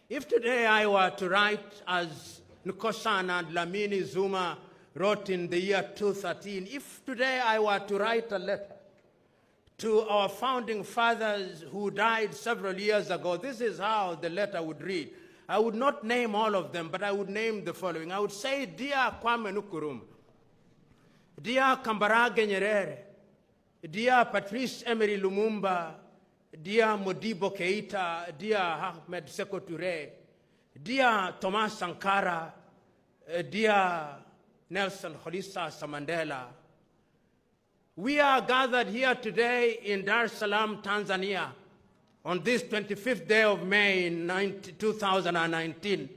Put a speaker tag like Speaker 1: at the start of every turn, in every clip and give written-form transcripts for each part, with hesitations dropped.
Speaker 1: If today I were to write, as Nkosana and Dlamini Zuma wrote in the year 2013, if today I were to write a letter to our founding fathers who died several years ago, this is how the letter would read. I would not name all of them, but I would name the following. I would say, Dear Kwame Nkrumah, Dear Kambarage Nyerere, Dear Patrice Emery Lumumba, Dear Modibo Keita, Dear Ahmed Sekou Touré, Dear Thomas Sankara, Dear Nelson Kholisa Mandela, we are gathered here today in Dar es Salaam, Tanzania, on this 25th day of May in 2019.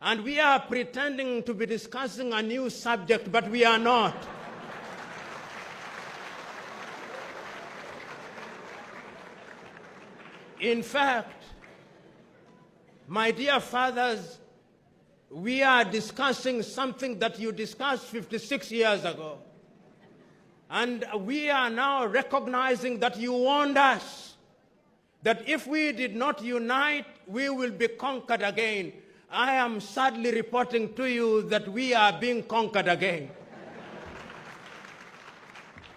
Speaker 1: And we are pretending to be discussing a new subject, but we are not. In fact, my dear fathers, we are discussing something that you discussed 56 years ago. And we are now recognizing that you warned us that if we did not unite, we will be conquered again. I am sadly reporting to you that we are being conquered again.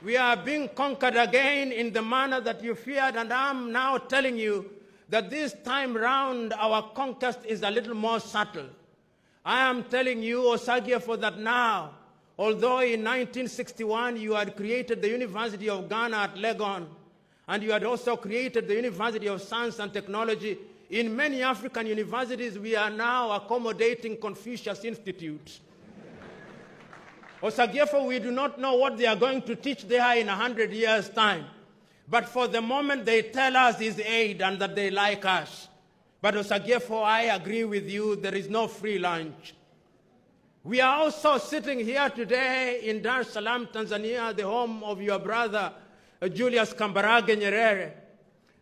Speaker 1: We are being conquered again in the manner that you feared, and I'm now telling you that this time round our conquest is a little more subtle. I am telling you, Osagyefo, that now, although in 1961 you had created the University of Ghana at Legon, and you had also created the University of Science and Technology, in many African universities we are now accommodating Confucius Institutes. Osagyefo, we do not know what they are going to teach there in 100 years' time. But for the moment, they tell us is aid and that they like us. But Osagyefo, I agree with you, there is no free lunch. We are also sitting here today in Dar es Salaam, Tanzania, the home of your brother, Julius Kambarage Nyerere.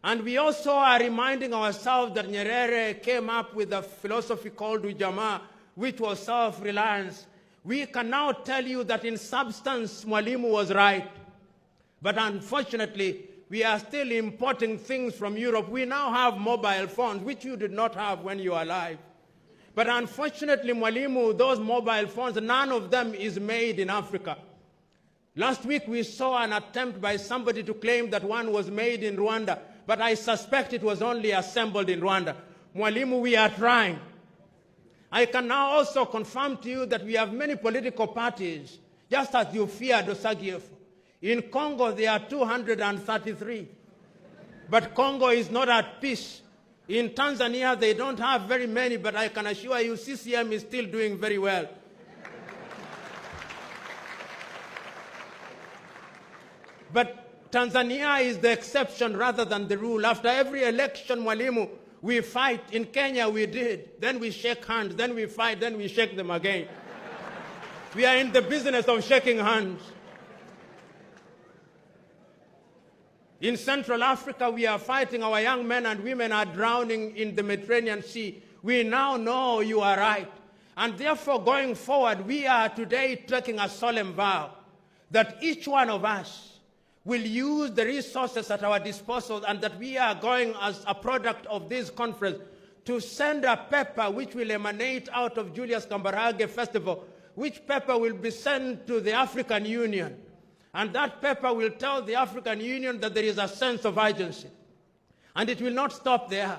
Speaker 1: And we also are reminding ourselves that Nyerere came up with a philosophy called Ujamaa, which was self-reliance. We can now tell you that in substance, Mwalimu was right. But unfortunately, we are still importing things from Europe. We now have mobile phones, which you did not have when you were alive. But unfortunately, Mwalimu, those mobile phones, none of them is made in Africa. Last week, we saw an attempt by somebody to claim that one was made in Rwanda, but I suspect it was only assembled in Rwanda. Mwalimu, we are trying. I can now also confirm to you that we have many political parties, just as you feared, Osagyefo. In Congo, there are 233. But Congo is not at peace. In Tanzania, they don't have very many, but I can assure you CCM is still doing very well. But Tanzania is the exception rather than the rule. After every election, Mwalimu, we fight. In Kenya, we did. Then we shake hands. Then we fight. Then we shake them again. We are in the business of shaking hands. In Central Africa, we are fighting. Our young men and women are drowning in the Mediterranean Sea. We now know you are right. And therefore, going forward, we are today taking a solemn vow that each one of us will use the resources at our disposal, and that we are going as a product of this conference to send a paper which will emanate out of Julius Kambarage Festival, which paper will be sent to the African Union. And that paper will tell the African Union that there is a sense of urgency. And it will not stop there.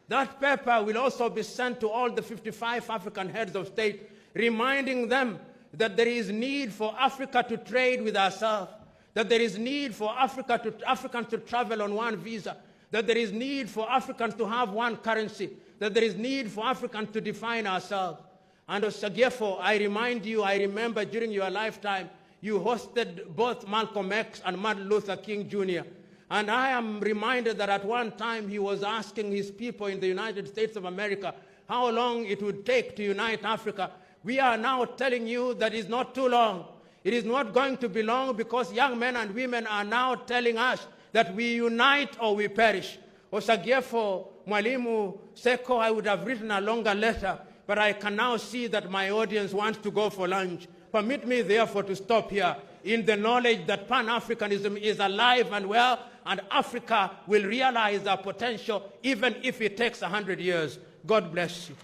Speaker 1: That paper will also be sent to all the 55 African heads of state, reminding them that there is need for Africa to trade with ourselves, that there is need for Africans to travel on one visa, that there is need for Africans to have one currency, that there is need for Africans to define ourselves. And Osagyefo, I remind you, I remember during your lifetime, you hosted both Malcolm X and Martin Luther King Jr. And I am reminded that at one time he was asking his people in the United States of America how long it would take to unite Africa. We are now telling you that it's not too long. It is not going to be long, because young men and women are now telling us that we unite or we perish. Osagyefo, Mwalimu, Sekou, I would have written a longer letter, but I can now see that my audience wants to go for lunch. Permit me, therefore, to stop here in the knowledge that Pan-Africanism is alive and well, and Africa will realize our potential even if it takes 100 years. God bless you.